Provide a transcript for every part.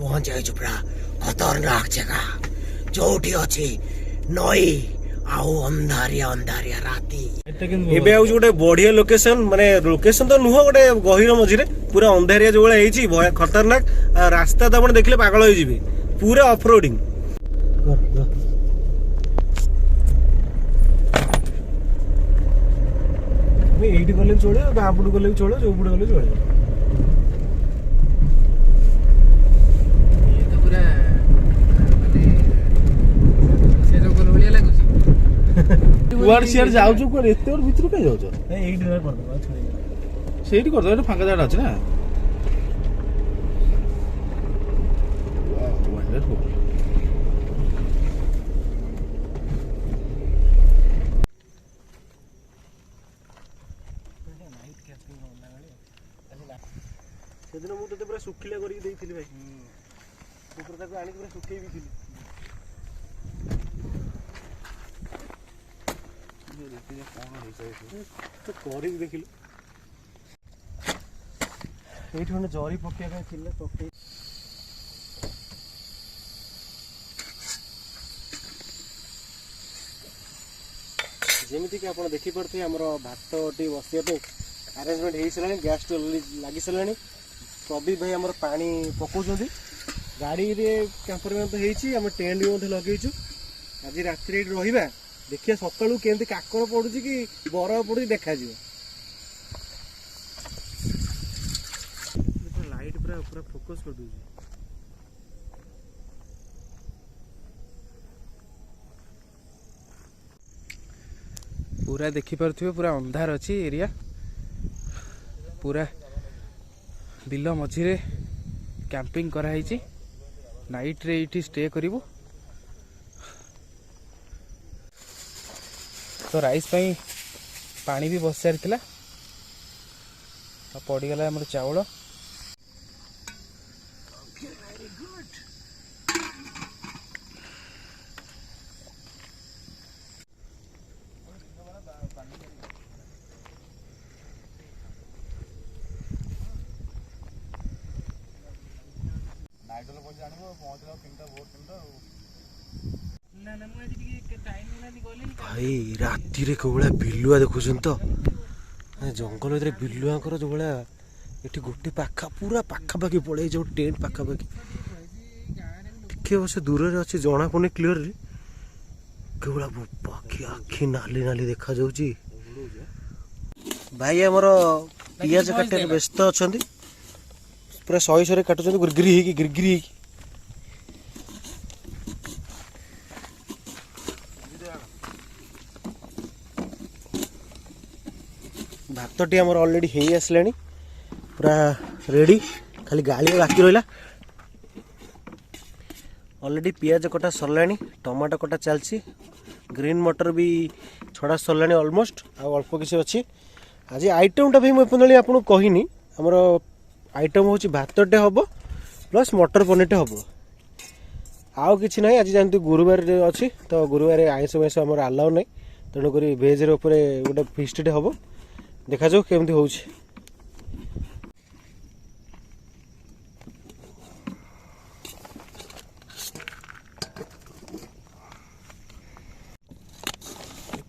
पहुंच जाइछु पुरा खतरनाक जगह जोठी अछि नई आउ अंधारिया अंधारिया राती एबे आउ गोटे बढ़िया लोकेशन माने लोकेशन तो नुह गोटे गहिर मझिरे पूरा अंधारिया जो भाई हेची भय खतरनाक रास्ता तो आपण देखले पागल होई जिवे पूरा ऑफ रोडिंग एइटी गले चले बापुड गले चले जो पुड गले चले ये तो पूरा माने से जंगल भलिया लागुची कुआर सियार जाउछु को एते और भितर का जाउछु एइटी रे कर दो सेठी कर दो एटा फांका जाडा अछि ना वाह वंडरफुल सेदिन मु तते पूरा सुखिला करी देइथिली भाई ऊपर तक आनी पूरा सुखै भी थिली ये देखिए कौन है सही तो करी देखिलु एइठी होने जरी पकिया का थिले पके जेमिति कि आपण देखि पड़थे हमरो भात टी बसिया पे अरेंजमेंट हेइ सलानी गैस तो लागि सलानी प्रदीप भाई हमर पानी पकाउछंती गाड़ी रे कैंपर में तो हेइची हम टेंट भी मथे लगेइछु आज रात्रि रे रहिबा देखिया सकाळू केंति काकर पडुची कि बरफ पडुची देखा जिवो लाइट पूरा पूरा फोकस कर दूची पूरा देखि परथिबे पूरा अंधार अछि एरिया पूरा बिल मझिरे कैंपिंग करा हैची नाइट रे इठी स्टे करिवो तो राइस पई पानी भी बस सारिथिला पड़ी गला हमर चावल भाई राति रे कोबला बिलुआ देखुछन तो जंगल रे बिलुआ कर जो बला एठी गोटे पाखा पूरा पाखा पाखी पड़े जो टेंट पाखा पाखी टिके बस दूर रे अछि जणा पने क्लियर रे केवला पाखी आखी नाली नाली देखा जाउची भाई हमर पियाज काटे व्यस्त अछंती पूरा सही सरे काटुछंती गिरगिरी ही भातटी आमर ऑलरेडी हे आसलानी पूरा रेडी खाली गाली बाकी रहा ऑलरेडी पियाज कटा सरलानी टमाटो कटा चलची ग्रीन मटर भी छड़ा सरलानी ऑलमोस्ट आ अल्प किसी अच्छी आज आइटमटा भी मुझे आपको कहनी आमर आइटम हूँ भातटे हम प्लस मटर पनीरटे हम आउ कि ना आज जानते गुरुवार अच्छी तो गुरुवार आइस माइस आम आलाउ ना तेणुक भेज गोटे फिस्टटे हम देखा जाऊ केमती हो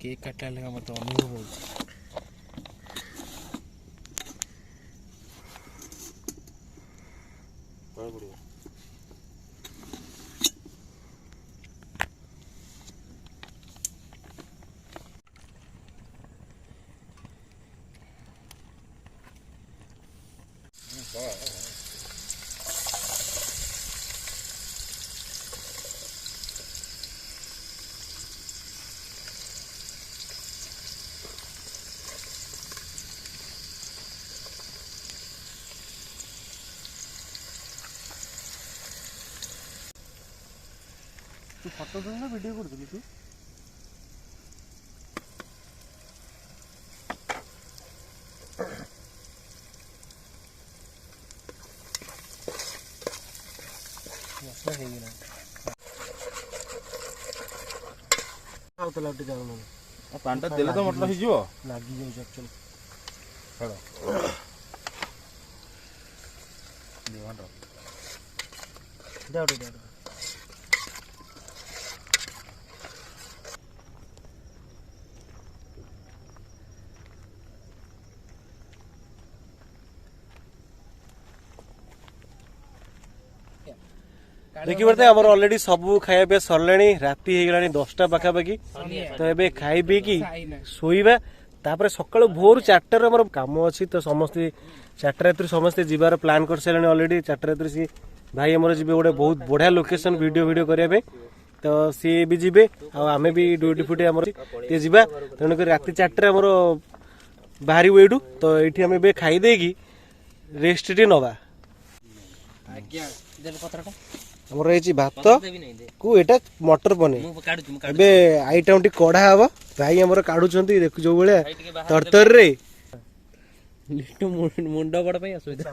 केक काटला लगा मत अनुभव हो तू फोटो ना वीडियो कर तू मसला है ना आउ तो लाउटी जाऊ ना पांटा देले तो मतलब ही जीवो लागी जाऊ एक्चुअली हेलो देवान देखिए आम अलरेडी सब खाया पिया सरला राति हो 10टा पाखापाखि तो ये खाई पी कि शोवा तापर सकाल भोर 4टार आम कम अच्छी तो समस्ते 4टा रात समस्ते जीवार प्लान कर सारे अलरेडी 4टा रात सी भाई आमर जी गोटे बहुत बढ़िया लोकेशन वीडियो करने तो सी भी जी आम भी ड्यूटी फुटी आम जा तेणुक राति 4टार आमर बाहर एठू तो ये आम खाईदे रेस्ट टे नवा आमर रही भात को एटा मटर पनीर ए आईटम टी कढ़ा हम भाई आमर काढ़ुं देखु जो भाया तरतर रे मुंड बड़ असुविधा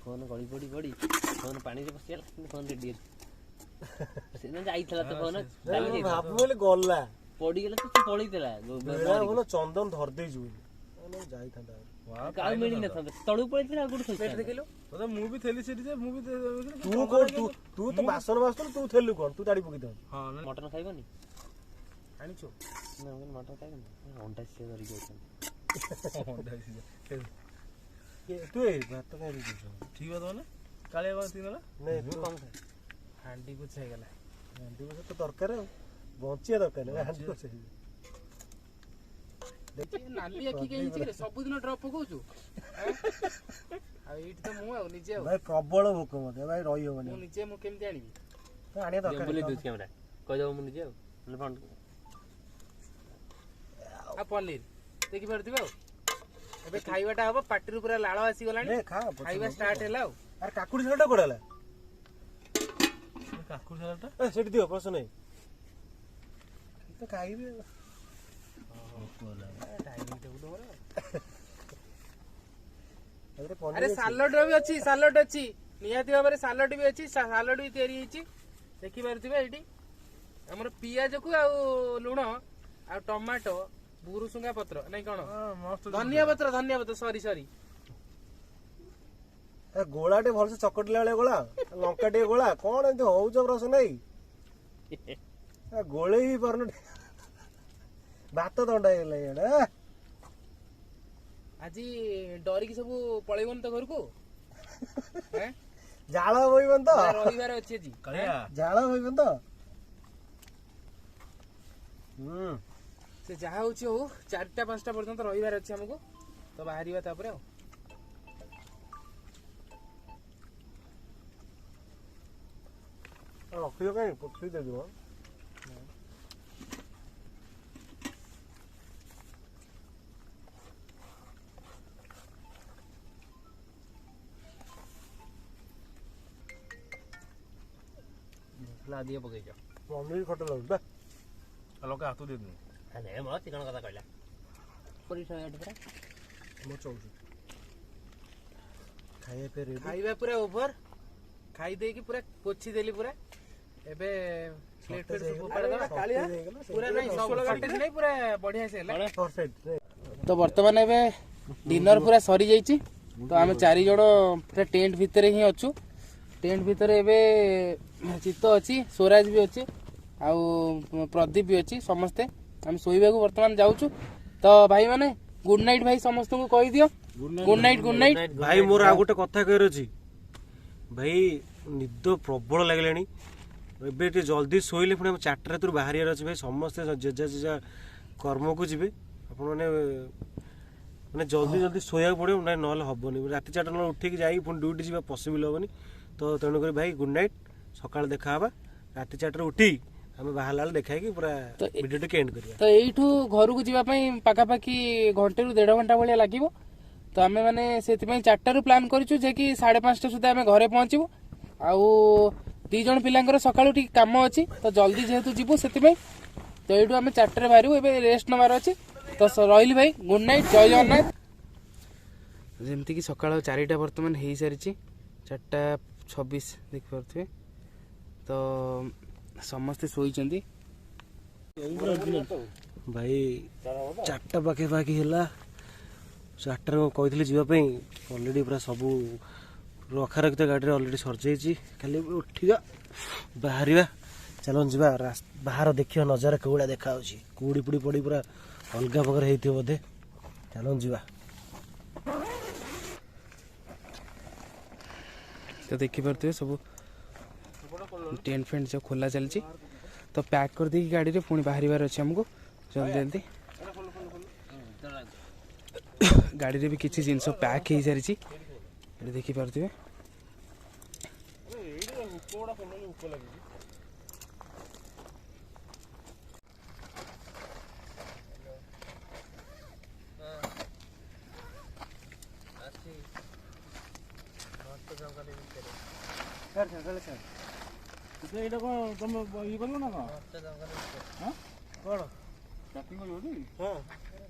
फोन गली पड़ी पड़ी फोन पानी रे पसियाला फोन रेडी से जाइथला तो फोन भाबले गल्ला पड़ी गेला तो पळीतला बोलो चंदन धर दे जु जाई था काल मिली न था तळु पळीतला गुड खोज देखिलो तो मु भी थेली सेठी जे मु भी तू कोन तू तो बासन बासन तू थेलु कोन तू ताड़ी पकी दे हां मटन खाइबनी आनी छो ना मटन खाइबनी अंडा से धरि गयो अंडा से तू ए भात खाई दे ठीक है तो ना काले बात तीन ना नहीं तू कम खा हांडी कुछ है गला हांडी को तो दरकार बंचिया दरकार है हांडी को चाहिए नाली आखी के सब दिन ड्रॉप पकाउछु आ एठी तो मु आ निजे आ भाई प्रबल भोक मते भाई रही होबनी मु निजे मु केमति आनिबी तो आनिया दरकार बोले दूध कैमरा कह जाओ मु निजे फोन आ पनीर देखि परथिबा एबे खाइबाटा हबो पाटी पूरा लाळ आसी गलानी ए खा खाइबा स्टार्ट हेला अरे काकुड़ी सलाटा कोडाला काकुड़ सलाटा ए सेठी दियो प्रश्न नहीं तो खाइबे अरे सालड भी अच्छी सालड अच्छी निहाती भाव सालड भी अच्छी सालड भी तैयारी होती देखि पारुथिबे एठी हमर पियाज को आ लुण आ टमाटो बुरुसुंगा पत्र नहीं कौन धनिया पत्र सॉरी सॉरी गोला टे भलसे चकटला बेले गोला लंका टे गोला कौन एमती होउछ प्रश्न नहीं गोले ही परन भात दंडा हेला आज डरिकी सब पळैबन तो घर को हैं जाळ होइबन तो रविवार अछि जी जाळ होइबन तो से जहा होछि हो 4टा 5टा पर्यंत रविवार अछि हमको तो बाहरिबा तापरे रखियो काई पक्षी दे दियो ला दिए पकई जा पनीर खट लग बे लोक हाथ दे दे अरे म चिकन कथा कहला परी सय परा मो चौछ खाए पे रे खाइबा पूरा ओवर खाई दे की पूरा पोछि देली पूरा एबे प्लेट पे सब ऊपर दे पूरा नहीं सब कटे नहीं पूरा बढ़िया से हला परफेक्ट तो वर्तमान एबे डिनर पूरा सरी जाईची तो आमे चारि जण पूरा टेंट भीतर ही अछु टेंट भीतर एबे चित्त अछि स्वराज भी अछि आ प्रदीप भी अछि समस्ते हम सोइबा को वर्तमान जाउछु तो भाई माने गुड नाइट भाई समस्त को कहि दियो गुड नाइट भाई मोर आ गोटे कथा कहर अछि भाई निद प्रबल लागलेनी एबे टे जल्दी सोइले पुणे 4टा रात बाहर यार अछि भाई समस्ते जेजा जेजा कर्म को जिवे अपन माने जल्दी जल्दी सोया पड़ो ना नहले हबनी राति 4टा न उठिक जाई पुणी ड्यूटी जीवा पॉसिबल हबनी तो तेणुक भाई गुड नाइट सकाळ देखा हबा राति 4टा उठी हमें बाहर लाल देखाई कि पूरा वीडियो टे एंड करिया तो एठू घर को जीवा पई पाका पाकी घंटे रु 1.5 घंटा भलिया लागिवो तो आमे माने सेति पई 4टा रु प्लान करिछु जे कि 5:30 सुधा आमे घरे पहुंचीबो आउ 2 जण पिलांकर सकाळू ठीक काम अछि तो जल्दी जेहेतु जीवो सेति पई तो एठू आमे 4टा रे बाहरिबो एबे रेस्ट नबार अछि तो रहिली भाई गुड नाइट जय जगन्नाथ जेमति कि सकाळ 4टा वर्तमान हेई सारिछि 4:26 देख परथे तो समस्ते सोईचंदी भाई 4टा पाखापाखि है 4टार कही जावाई अलरेडी पूरा सब रखा रखी गाड़ी अलरेडी सरजाई खाली उठा बाहर चलो जी बाहर देखिए नजारा कौड़ा देखा कुड़ी पुड़ी पड़ी पूरा अलग प्रकार होते बोधे चलो जीवा तो देखिपे सब टेंट फेंट सब खोला चलती तो पैक कर दी गाड़ी रे पुणी बाहर अच्छे हमको जल्दी जल्दी गाड़ी रे भी किसी जिनस पैक हो सारी देखिपे ଏଇଟା କଣ ତମେ ଇଏ କରିବ ନା କଣ कौन ପ୍ୟାକିଂ କରିବ ଟି हाँ